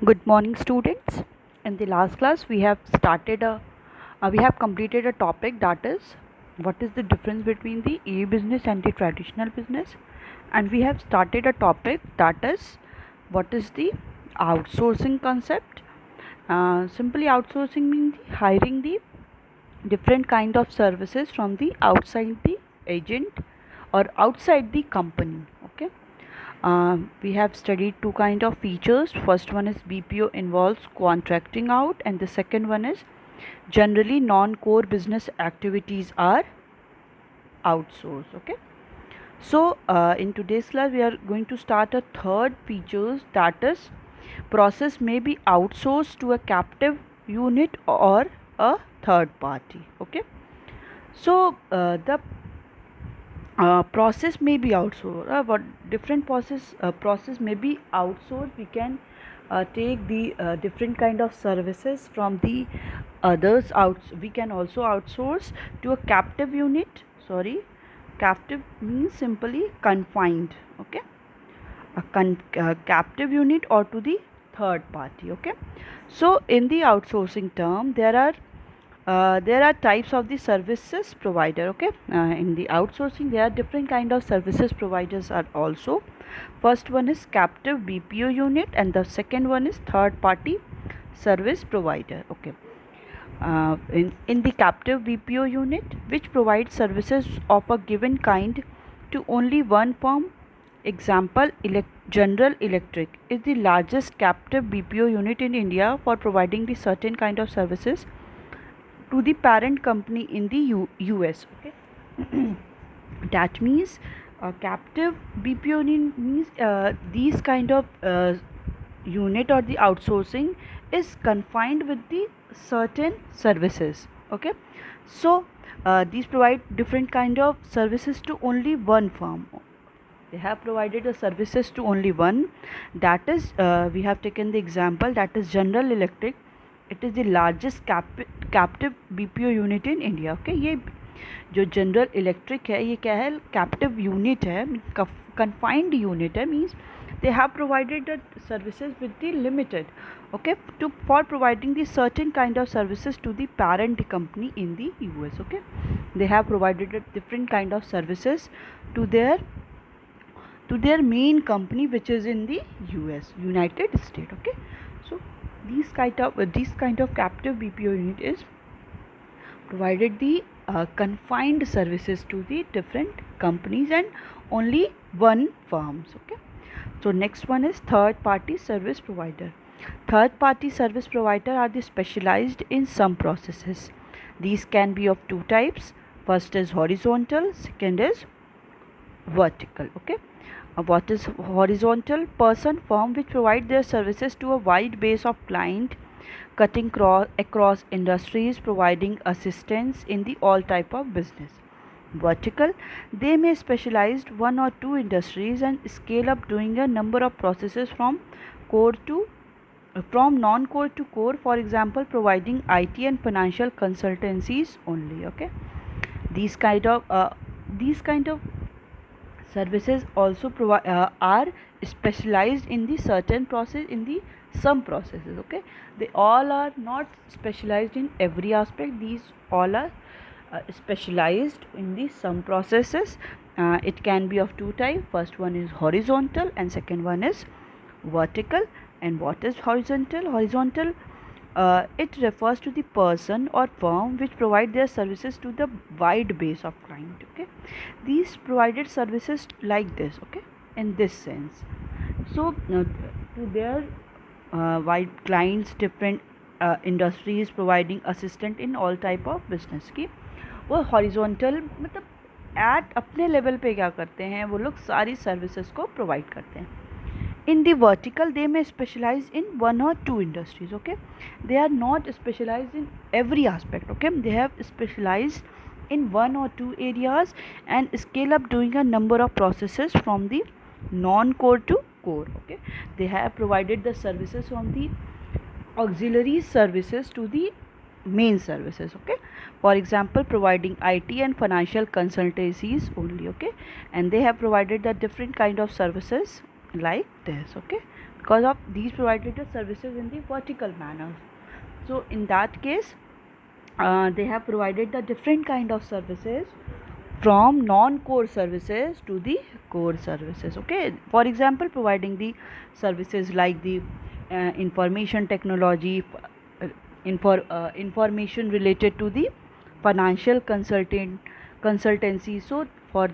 Good morning, students. In the last class, we have completed a topic, that is what is the difference between the e-business and the traditional business, and we have started a topic, that is what is the outsourcing concept. Simply, outsourcing means hiring the different kind of services from the outside the agent or outside the company. Okay. We have studied two kind of features. First one is BPO involves contracting out, and the second one is generally non-core business activities are outsourced. Okay. So in today's class we are going to start a third features, that is process may be outsourced to a captive unit or a third party. Okay. So the process may be outsourced. What different process may be outsourced. We can take the different kind of services from the others out. We can also outsource to a captive unit. Sorry, captive means simply confined. Okay, captive unit or to the third party. Okay, so in the outsourcing term there are types of the services provider. Okay, in the outsourcing there are different kind of services providers are also. First one is captive BPO unit, and the second one is third party service provider. Okay, in the captive BPO unit, which provides services of a given kind to only one firm. Example, General Electric is the largest captive BPO unit in India for providing the certain kind of services to the parent company in the US. Okay. That means captive BPO unit means these kind of unit or the outsourcing is confined with the certain services. Okay, so these provide different kind of services to only one firm. They have provided the services to only one, that is we have taken the example, that is General Electric. It is the largest captive BPO unit in India. Okay, ये जो general electric है ये क्या है, captive unit है, confined unit है, means they have provided the services with the limited. Okay, to for providing the certain kind of services to the parent company in the US. Okay, they have provided a different kind of services to their main company, which is in the US, United States. Okay, so these kind of captive BPO unit is provided the confined services to the different companies and only one firms. Okay, so next one is third party service provider. Third party service provider are the specialized in some processes. These can be of two types. First is horizontal, second is vertical. Okay, what is horizontal? Person firm which provide their services to a wide base of client, cutting across industries, providing assistance in the all type of business. Vertical, they may specialize one or two industries and scale up doing a number of processes core to from non-core to core. For example, providing IT and financial consultancies only. Okay, these kind of services also are specialized in the certain process, in the some processes. Okay, they all are not specialized in every aspect. These all are specialized in the some processes. It can be of two types. First one is horizontal and second one is vertical. And what is horizontal? Horizontal, it refers to the person or firm which provide their services to the wide base of client. Okay, these provided services like this. Okay, in this sense. So to their wide clients, different industries, providing assistant in all type of business की वो horizontal मतलब eight अपने level पे क्या करते हैं, वो लोग सारी सर्विसेज को प्रोवाइड करते हैं. In the vertical, they may specialize in one or two industries. Okay, they are not specialized in every aspect. Okay, they have specialized in one or two areas and scale up doing a number of processes from the non-core to core. Okay, they have provided the services from the auxiliary services to the main services. Okay, for example, providing IT and financial consultancies only. Okay, and they have provided the different kind of services like this, okay, because of these provided the services in the vertical manner. So in that case, they have provided the different kind of services from non-core services to the core services, okay. For example, providing the services like the information technology, information related to the financial consultancy. So for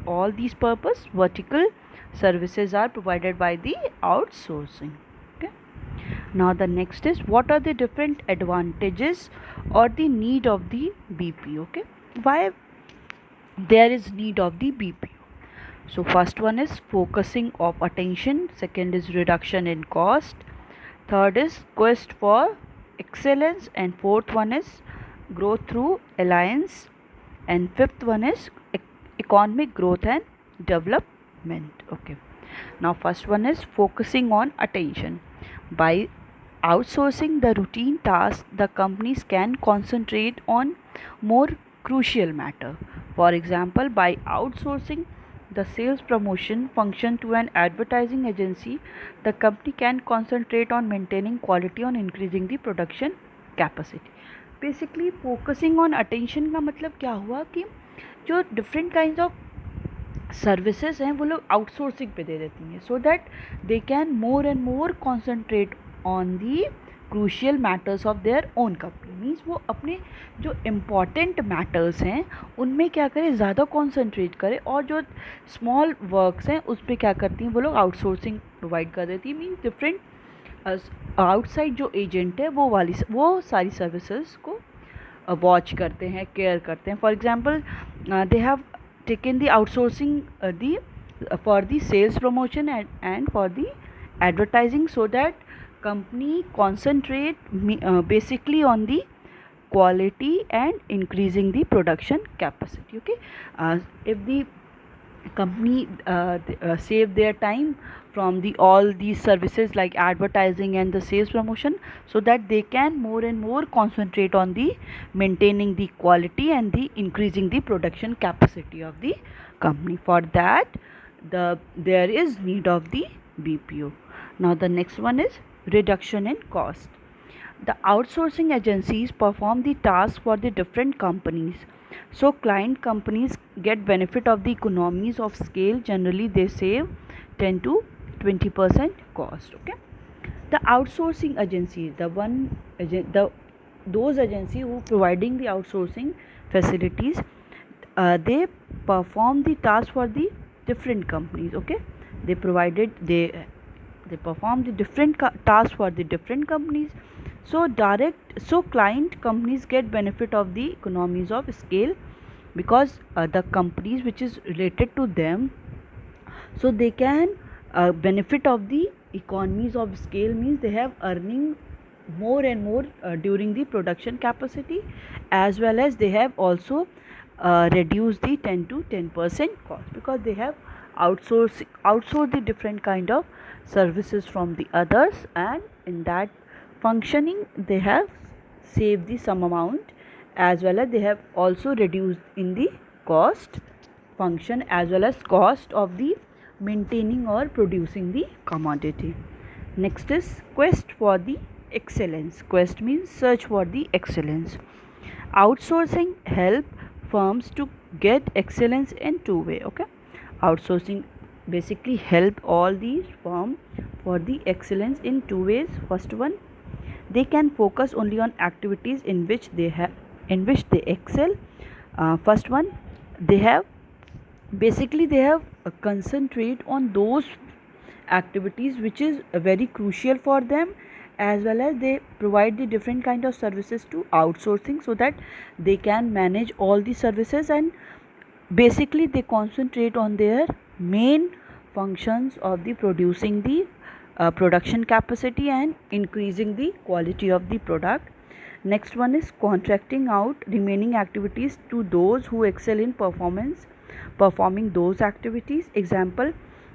all these purpose, vertical services are provided by the outsourcing, okay. Now the next is, what are the different advantages or the need of the BPO, okay. Why there is need of the BPO? So first one is focusing of attention, second is reduction in cost, third is quest for excellence, and fourth one is growth through alliance, and fifth one is economic growth and development, okay. Now first one is focusing on attention. By outsourcing the routine tasks, the companies can concentrate on more crucial matter. For example, by outsourcing the sales promotion function to an advertising agency, the company can concentrate on maintaining quality, on increasing the production capacity. Basically focusing on attention का मतलब क्या हुआ कि जो different kinds of services हैं वो लोग outsourcing पे दे देती हैं, so that they can more and more concentrate on the crucial matters of their own company. Means वो अपने जो इम्पॉर्टेंट मैटर्स हैं उनमें क्या करें, ज़्यादा कॉन्सेंट्रेट करें, और जो स्मॉल वर्क्स हैं उस पर क्या करती हैं वो लोग आउटसोर्सिंग प्रोवाइड कर देती है। मीन्स डिफरेंट आउटसाइड जो एजेंट है वो सारी सर्विसेज को वॉच करते हैं, केयर करते हैं। For example they have taken the outsourcing for the sales promotion and for the advertising, so that company concentrate basically on the quality and increasing the production capacity, okay. If the company save their time from the all these services like advertising and the sales promotion, so that they can more and more concentrate on the maintaining the quality and the increasing the production capacity of the company. For that there is need of the BPO. Now the next one is reduction in cost. The outsourcing agencies perform the task for the different companies. So client companies get benefit of the economies of scale. Generally they save 10 to 20% cost, okay. The outsourcing agency, those agency who providing the outsourcing facilities, they perform the task for the different companies, okay. They perform the different tasks for the different companies. So client companies get benefit of the economies of scale, because the companies which is related to them, so they can benefit of the economies of scale, means they have earning more and more during the production capacity, as well as they have also reduced the 10% cost, because they have outsourced the different kind of services from the others, and in that functioning they have saved the some amount, as well as they have also reduced in the cost function as well as cost of the maintaining or producing the commodity. Next is quest for the excellence. Quest means search for the excellence. Outsourcing help firms to get excellence in two way, okay. Outsourcing basically help all these firms for the excellence in two ways. First one, they can focus only on activities in which they excel. First one, they have concentrate on those activities which is very crucial for them, as well as they provide the different kind of services to outsourcing, so that they can manage all the services, and basically they concentrate on their main functions of the producing the production capacity and increasing the quality of the product. Next one is contracting out remaining activities to those who excel in performing those activities. Example,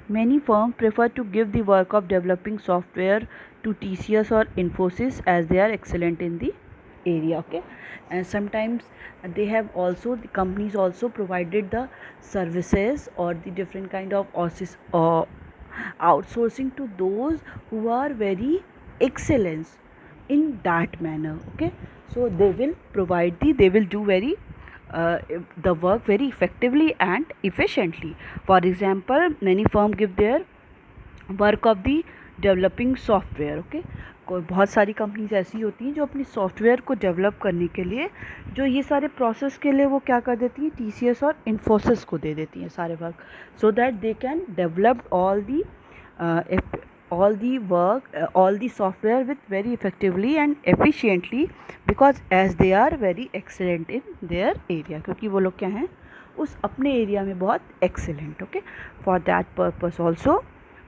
many firms prefer to give the work of developing software to TCS or Infosys, as they are excellent in the area, okay. And sometimes they have also, the companies also provided the services or the different kind of outsourcing to those who are very excellence in that manner. Okay, so they will do very the work very effectively and efficiently. For example, many firm give their work of the developing software. Okay, कोई बहुत सारी companies ऐसी होती हैं जो अपनी software को develop करने के लिए जो ये सारे प्रोसेस के लिए वो क्या कर देती हैं, TCS और इन्फोसिस को दे देती हैं सारे work, so that they can develop all the work, all the software with very effectively and efficiently, because as they are very excellent in their area, क्योंकि वो लोग क्या हैं उस अपने एरिया में बहुत excellent. Okay, for that purpose also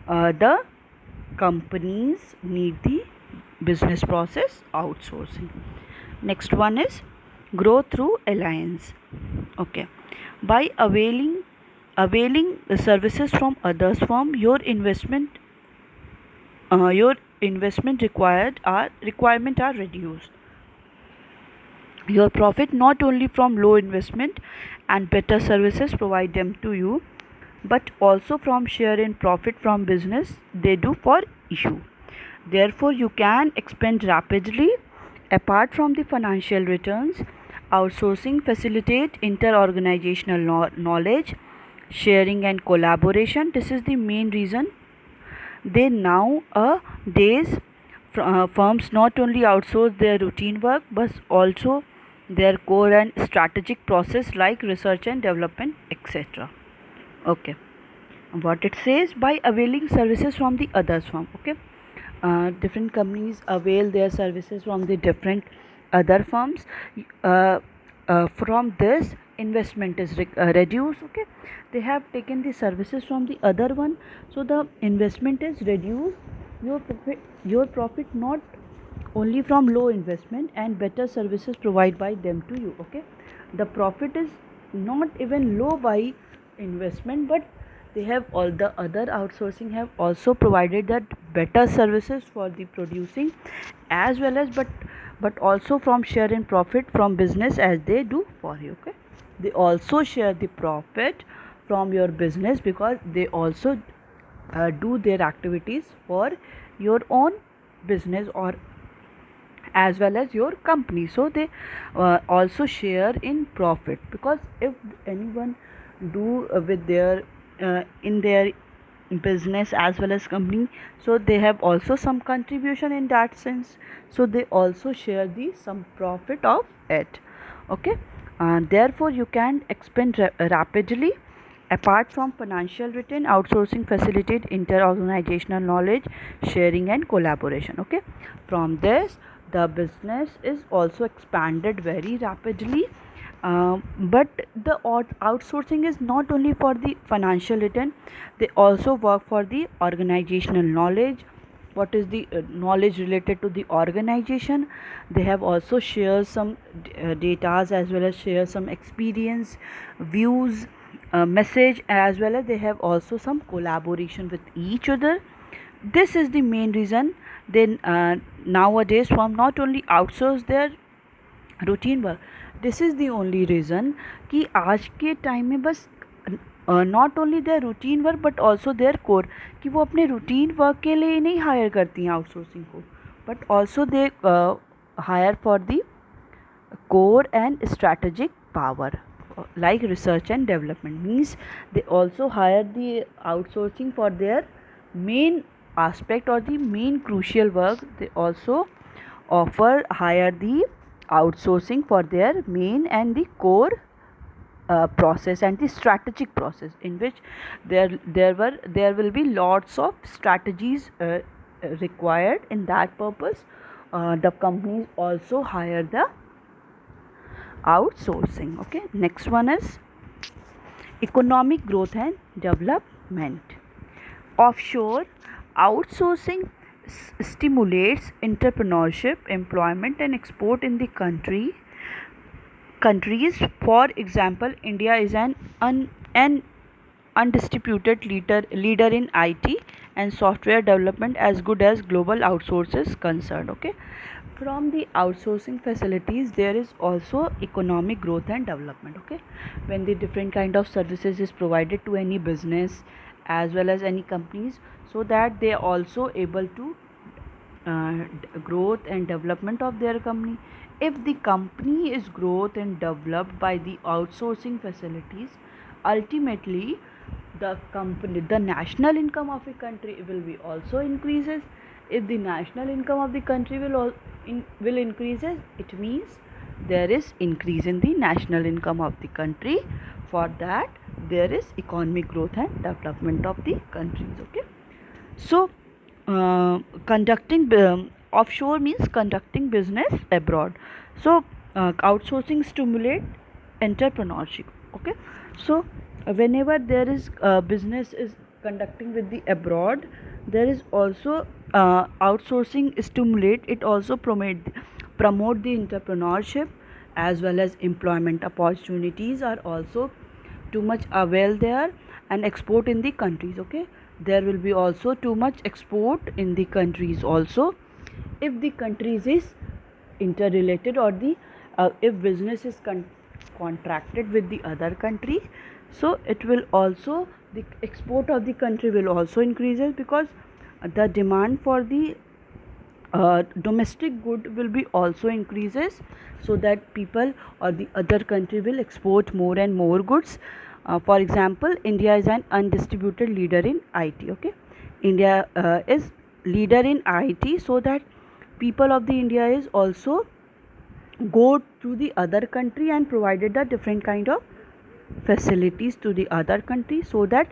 the companies need the business process outsourcing. Next one is grow through alliance. Okay, by availing the services from others firm, your investment requirement are reduced. Your profit not only from low investment and better services provide them to you, but also from share in profit from business they do for issue. Therefore, you can expand rapidly. Apart from the financial returns, outsourcing facilitate inter-organizational knowledge sharing and collaboration. This is the main reason they nowadays firms not only outsource their routine work but also their core and strategic process like research and development, etc. Okay, what it says, by availing services from the others firm. Okay, different companies avail their services from the different other firms. From this, investment is reduced. Okay, they have taken the services from the other one, so the investment is reduced. Your profit not only from low investment and better services provided by them to you. Okay, the profit is not even low by investment, but they have all the other outsourcing have also provided that better services for the producing, as well as but also from share in profit from business as they do for you. Okay, they also share the profit from your business because they also do their activities for your own business or as well as your company, so they also share in profit, because if anyone do with their in their business as well as company, so they have also some contribution in that sense, so they also share the some profit of it. Okay, therefore you can expand rapidly. Apart from financial return, outsourcing facilitate inter-organizational knowledge sharing and collaboration. Okay, from this the business is also expanded very rapidly. But the outsourcing is not only for the financial return, they also work for the organizational knowledge. What is the knowledge related to the organization? They have also shared some data as well as share some experience, views, message, as well as they have also some collaboration with each other. This is the main reason then nowadays firm not only outsource their routine work. This is the only reason कि आज के time में बस not only their routine work but also there core, कि वो अपने routine work के लिए नहीं हायर करती हैं आउटसोर्सिंग को, but also they hire for the core and strategic power like research and development. Means they also hire the outsourcing for their main aspect or the main crucial work. They also hire the outsourcing for their main and the core process and the strategic process, in which there will be lots of strategies required. In that purpose the companies also hire the outsourcing. Okay, next one is economic growth and development. Offshore outsourcing stimulates entrepreneurship, employment and export in the countries. For example, India is an undisputed leader in IT and software development as good as global outsource is concerned. Okay, from the outsourcing facilities there is also economic growth and development. Okay, when the different kind of services is provided to any business as well as any companies, so that they are also able to growth and development of their company. If the company is growth and developed by the outsourcing facilities, ultimately the national income of a country will be also increases. If the national income of the country will increases, it means there is increase in the national income of the country. For that, there is economic growth and development of the countries. Okay, so conducting offshore means conducting business abroad. So outsourcing stimulate entrepreneurship. Okay, so whenever there is business is conducting with the abroad, there is also outsourcing stimulate, it also promote the entrepreneurship, as well as employment opportunities are also too much avail there, and export in the countries. Okay, there will be also too much export in the countries also, if the countries is interrelated, or the if business is contracted with the other country, so it will also, the export of the country will also increases, because the demand for the domestic good will be also increases, so that people or the other country will export more and more goods. For example, India is an undistributed leader in IT. Okay, India is leader in IT, so that people of the India is also go to the other country and provided the different kind of facilities to the other country, so that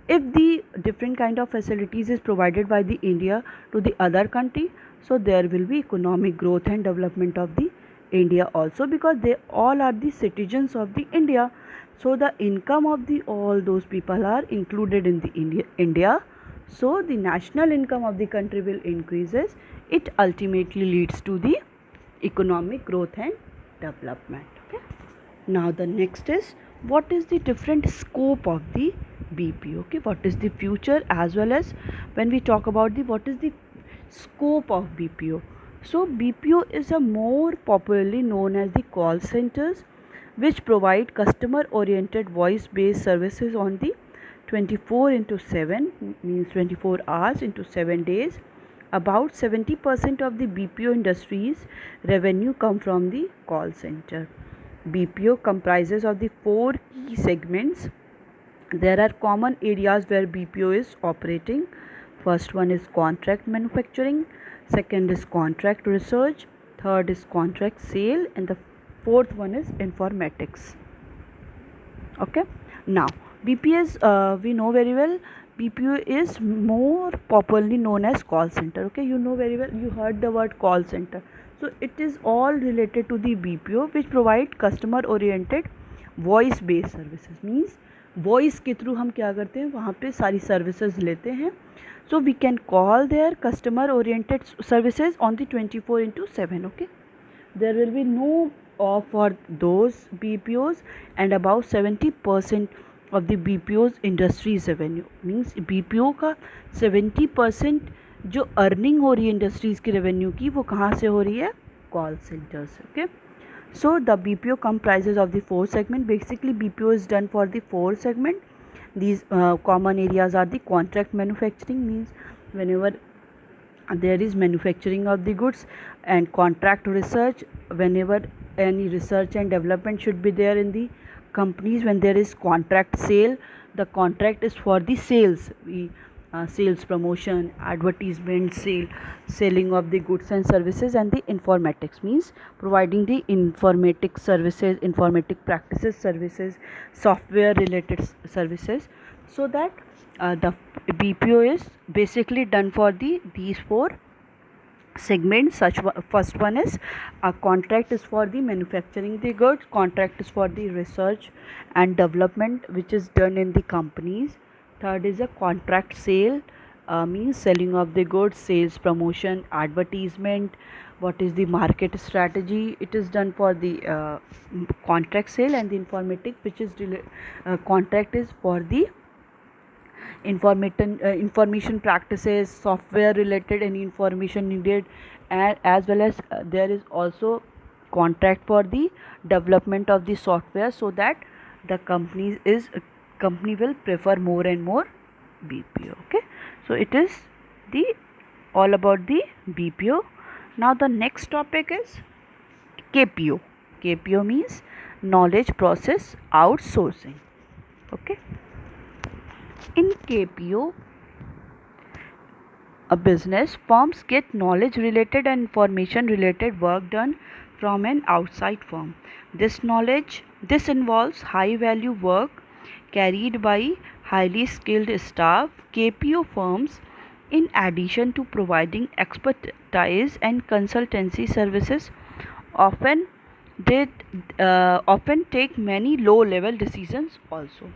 if the different kind of facilities is provided by the India to the other country, so there will be economic growth and development of the India also, because they all are the citizens of the India. So the income of the all those people are included in the India, so the national income of the country will increases. It ultimately leads to the economic growth and development. Okay, now the next is, what is the different scope of the BPO. Okay, what is the future, as well as when we talk about the what is the scope of BPO. So BPO is a more popularly known as the call centers, which provide customer oriented voice based services on the 24 into 7, means 24 hours into 7 days. About 70% of the BPO industry's revenue come from the call center. BPO comprises of the four key segments. There are common areas where BPO is operating. First one is contract manufacturing, second is contract research, third is contract sale, and the fourth one is informatics. Okay, now BPS, we know very well, BPO is more popularly known as call center. Okay, you know very well, you heard the word call center. So it is all related to the BPO, which provide customer oriented voice based services. Means voice के through हम क्या करते हैं, वहाँ पे सारी services लेते हैं. So we can call their customer oriented services on the 24/7. Okay, there will be no off for those BPOs, and about 70% of the BPOs industries revenue. Means BPO का 70% जो अर्निंग हो रही है इंडस्ट्रीज़ की revenue की, वो कहाँ से हो रही है, call centres. Okay, so the BPO comprises of the four segment. Basically BPO is done for the four segment. These common areas are the contract manufacturing, means whenever there is manufacturing of the goods, and contract research, whenever any research and development should be there in the companies. When there is contract sale, the contract is for the sales, sales promotion, advertisement, selling of the goods and services. And the informatics means providing the informatic services, informatic practices services, software related services. So that the BPO is basically done for these four segments. First one is a contract is for the manufacturing the goods, contract is for the research and development which is done in the companies. Third is a contract sale, means selling of the goods, sales promotion, advertisement, what is the market strategy, it is done for the contract sale. And the informatic, which is contract is for the information practices, software related any information needed, and as well as there is also contract for the development of the software, so that the company will prefer more and more BPO. Okay, so it is the all about the BPO. Now the next topic is KPO. KPO means knowledge process outsourcing. Okay, in KPO, a business firms get knowledge related and information related work done from an outside firm. This involves high value work carried by highly skilled staff. KPO firms, in addition to providing expertise and consultancy services, often they often take many low level decisions also.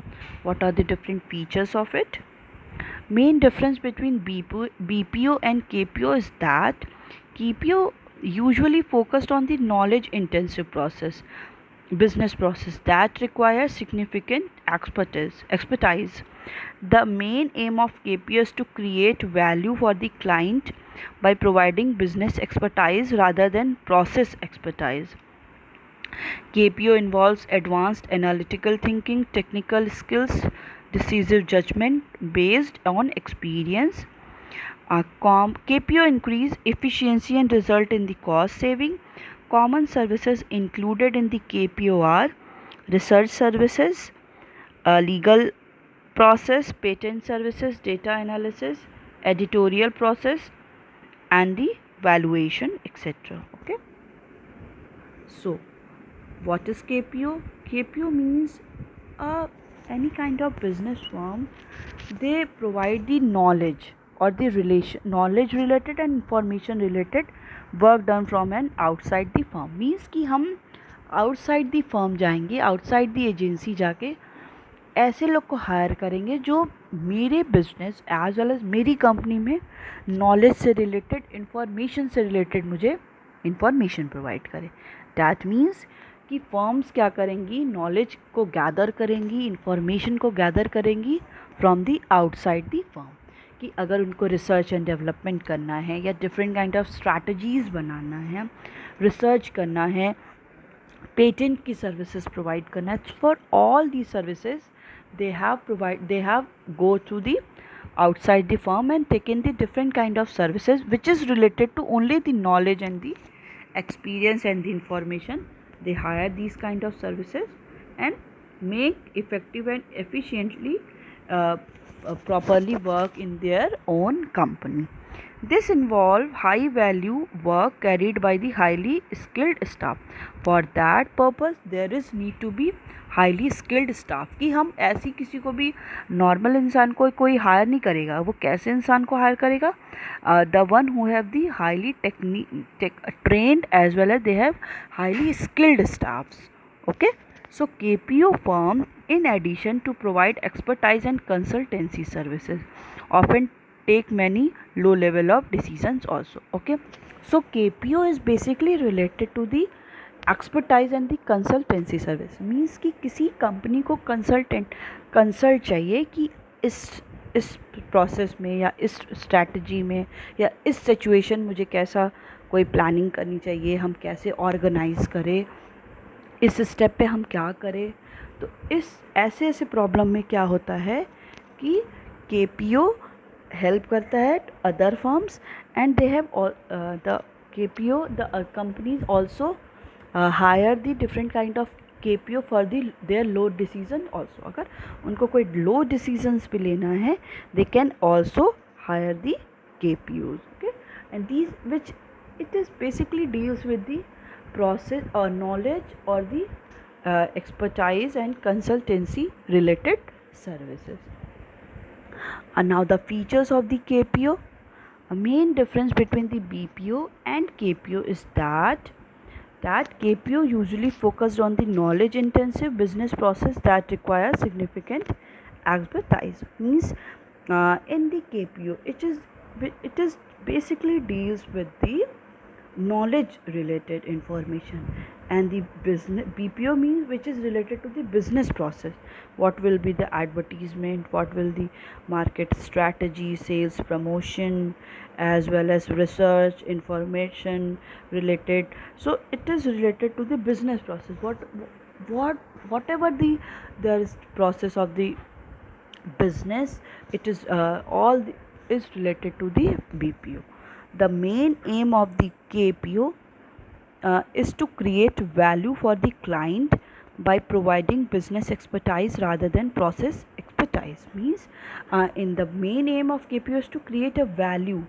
What are the different features of it? Main difference between BPO and KPO is that KPO usually focused on the knowledge intensive business process that requires significant expertise. The main aim of KPO is to create value for the client by providing business expertise rather than process expertise. KPO involves advanced analytical thinking, technical skills, decisive judgment based on experience. KPO increase efficiency and result in the cost saving. Common services included in the KPO are research services, legal process, patent services, data analysis, editorial process, and the valuation, etc. Okay. So, what is KPO? KPO means any kind of business firm, they provide the knowledge or the knowledge related and information related work done from an outside the firm. Means कि हम outside the firm जाएंगे, outside the agency जाके ऐसे लोग को higher करेंगे जो मेरे बिजनेस एज वेल एज मेरी कंपनी में नॉलेज से रिलेटेड, इंफॉर्मेशन से रिलेटेड मुझे इंफॉर्मेशन प्रोवाइड करे. डैट मीन्स कि फर्म्स क्या करेंगी, नॉलेज को गैदर करेंगी, इंफॉर्मेशन को गैदर करेंगी from the outside the firm. कि अगर उनको रिसर्च एंड डेवलपमेंट करना है या डिफरेंट काइंड ऑफ स्ट्रैटेजीज़ बनाना है, रिसर्च करना है, पेटेंट की सर्विसेज प्रोवाइड करना है, for all the services they have go to the outside the firm and taken the different kind of services which is related to only the knowledge and the experience and the information. They hire these kind of services and make effective and efficiently properly work in their own company. This involve high value work carried by the highly skilled staff. For that purpose there is need to be highly skilled staff. कि हम ऐसी किसी को भी normal इंसान को कोई higher नहीं करेगा. वो कैसे इंसान को हायर करेगा? The one who have the highly trained as well as they have highly skilled staffs. Okay, so KPO firm, in addition to provide expertise and consultancy services, often take many low level of decisions also. Okay, so KPO is basically related to the expertise and the consultancy service. Means कि किसी company को consult चाहिए कि इस process में या इस strategy में या इस सिचुएशन मुझे कैसा कोई प्लानिंग करनी चाहिए, हम कैसे ऑर्गेनाइज करें, इस स्टेप पे हम क्या करें. तो इस ऐसे प्रॉब्लम में क्या होता है कि KPO हेल्प करता है other firms and they have the KPO, the companies also hire the different kind of KPO for their low decision also. अगर उनको कोई low decisions भी लेना है, they can also hire the KPOs. Okay, and these which it is basically deals with the process or knowledge or the expertise and consultancy related services. And now the features of the KPO. A main difference between the BPO and KPO is that KPO usually focused on the knowledge intensive business process that requires significant expertise. Means in the KPO it is basically deals with the knowledge related information, and the business BPO means which is related to the business process. What will be the advertisement, what will the market strategy, sales promotion, as well as research information related. So it is related to the business process. Whatever the there is process of the business, it is is related to the BPO. The main aim of the KPO is to create value for the client by providing business expertise rather than process expertise. Means in the main aim of KPO is to create a value.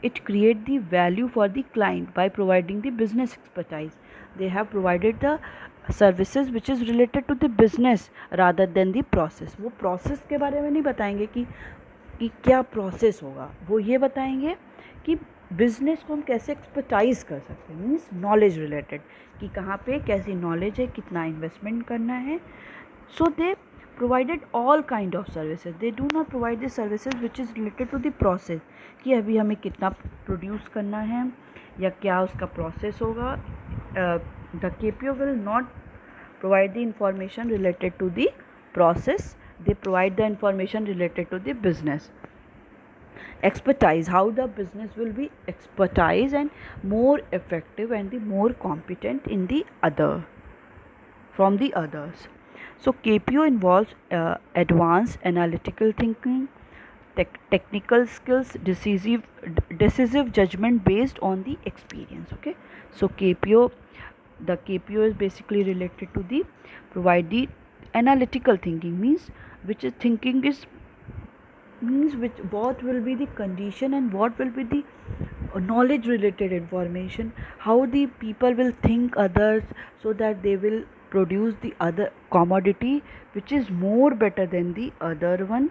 It create the value for the client by providing the business expertise. They have provided the services which is related to the business rather than the process. वो process के बारे में नहीं बताएंगे कि क्या process होगा, वो ये बताएंगे कि बिजनेस को हम कैसे एक्सपर्टाइज कर सकते हैं. मीन्स नॉलेज रिलेटेड कि कहाँ पे कैसी नॉलेज है, कितना इन्वेस्टमेंट करना है. सो दे provided all kind of services. They do not provide the services which is related to the process कि अभी हमें कितना प्रोड्यूस करना है या क्या उसका प्रोसेस होगा. The KPO will not provide the information related to the process. They provide the information related to the business expertise, how the business will be expertise and more effective and the more competent in the other from the others. So KPO involves advanced analytical thinking, technical skills, decisive judgment based on the experience. Okay, so the KPO is basically related to the provide the analytical thinking, means which is thinking is means which what will be the condition and what will be the knowledge related information, how the people will think others, so that they will produce the other commodity which is more better than the other one.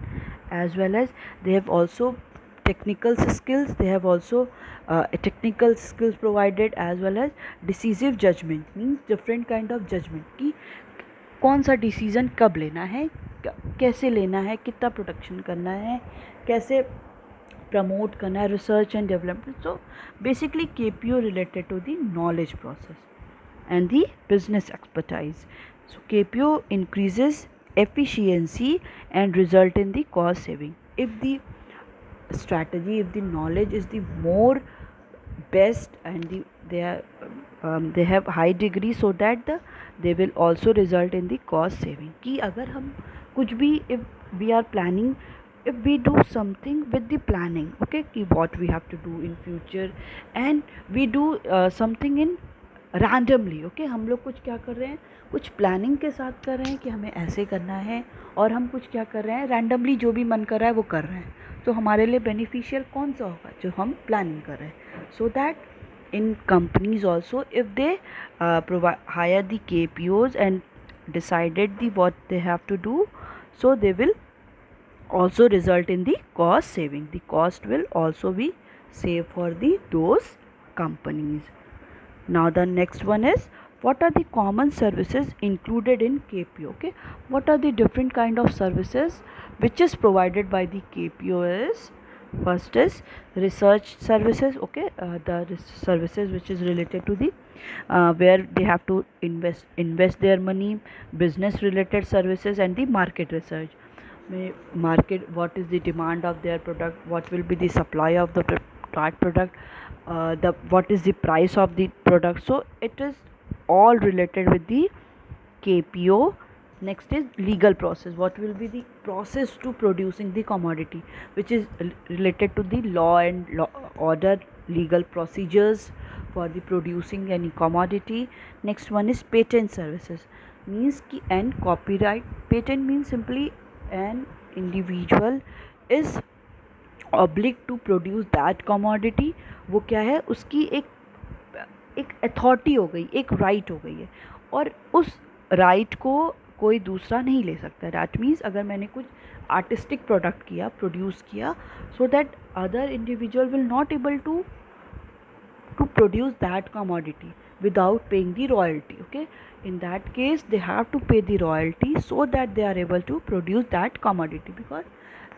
As well as they have also technical skills, they have also technical skills provided, as well as decisive judgment, means different kind of judgment कि कौन सा decision कब लेना है, कैसे लेना है, कितना प्रोडक्शन करना है, कैसे प्रमोट करना है, research and development. So basically KPO related to the knowledge process and the business expertise. So KPO increases efficiency and result in the cost saving. If the strategy, if the knowledge is the more best and they have high degree, so that they will also result in the cost saving. कि अगर हम कुछ भी if we are planning, if we do something with the planning, okay, कि what we have to do in future and we do something in randomly. Okay, हम लोग कुछ क्या कर रहे हैं, कुछ प्लानिंग के साथ कर रहे हैं कि हमें ऐसे करना है, और हम कुछ क्या कर रहे हैं, रैंडमली जो भी मन कर रहा है वो कर रहे हैं. तो हमारे लिए बेनिफिशियल कौन सा होगा, जो हम प्लानिंग कर रहे हैं. So that in companies also if they hire the KPOs and decided the what they have to do, so they will also result in the cost saving. The cost will also be saved for those companies. Now the next one is, what are the common services included in KPO? Okay, what are the different kind of services which is provided by the KPO is, first is research services. Okay, the services which is related to the where they have to invest their money, business related services, and the market research. Market, what is the demand of their product, what will be the supply of the that product, the what is the price of the product. So it is all related with the KPO. Next is legal process, what will be the process to producing the commodity, which is related to the law and order, legal procedures for the producing any commodity. Next one is patent services, means ki and copyright. Patent means simply an individual is obliged to produce that commodity. वो क्या है, उसकी एक authority हो गई, एक right हो गई है, और उस राइट को कोई दूसरा नहीं ले सकता. दैट मीन्स अगर मैंने कुछ आर्टिस्टिक प्रोडक्ट किया, प्रोड्यूस किया, so that other individual will not able to produce that commodity without paying the royalty. Okay, in that case they have to pay the royalty so that they are able to produce that commodity, because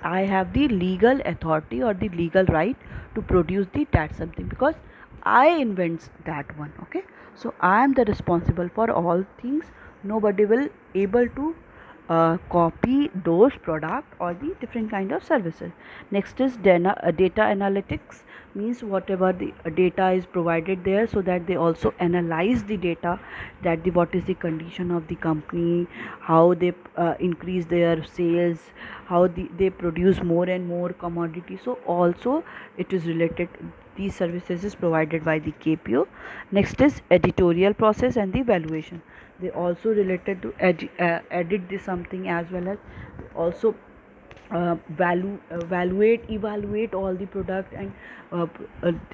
I have the legal authority or the legal right to produce that something, because I invent that one. Okay, so I am the responsible for all things. Nobody will able to copy those product or the different kind of services. Next is data analytics, means whatever the data is provided there, so that they also analyze the data, that the what is the condition of the company, how they increase their sales, how they produce more and more commodity. So also it is related, these services is provided by the KPO. Next is editorial process and the valuation. They also related to edit the something, as well as also evaluate all the product, and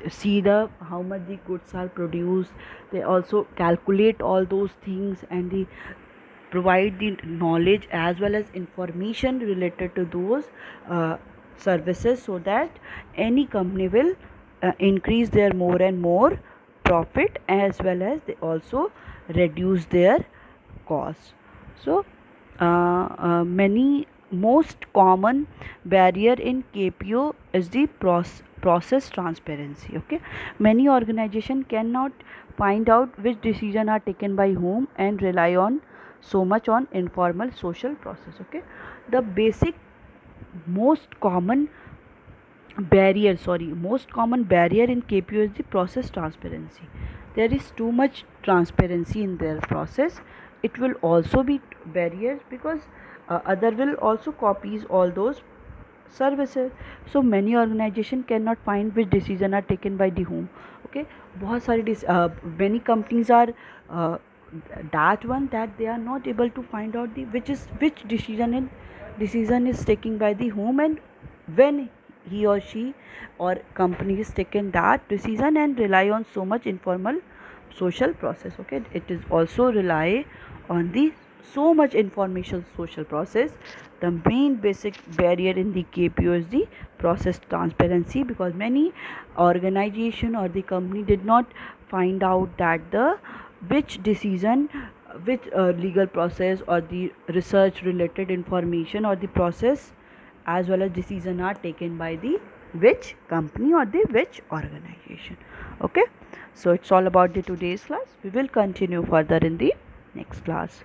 see the how much the goods are produced. They also calculate all those things, and they provide the knowledge as well as information related to those uh, services, so that any company will increase their more and more profit, as well as they also reduce their cost. So many most common barrier in KPO is the process transparency. Okay, many organization cannot find out which decision are taken by whom, and rely on so much on informal social process. Okay, the basic most common most common barrier in KPO is the process transparency. There is too much transparency in their process. It will also be barriers, because other will also copies all those services. So many organization cannot find which decision are taken by the whom. Okay, बहुत सारी many companies are uh, that one, that they are not able to find out the which decision is taken by the whom, and when he or she or company is taken that decision, and rely on so much informal social process. Okay, it is also rely on the so much information social process. The main basic barrier in the KPO is the process transparency, because many organization or the company did not find out that the which decision, which legal process or the research related information or the process, as well as decision are taken by the which company or the which organization. Okay, so it's all about the today's class. We will continue further in the next class.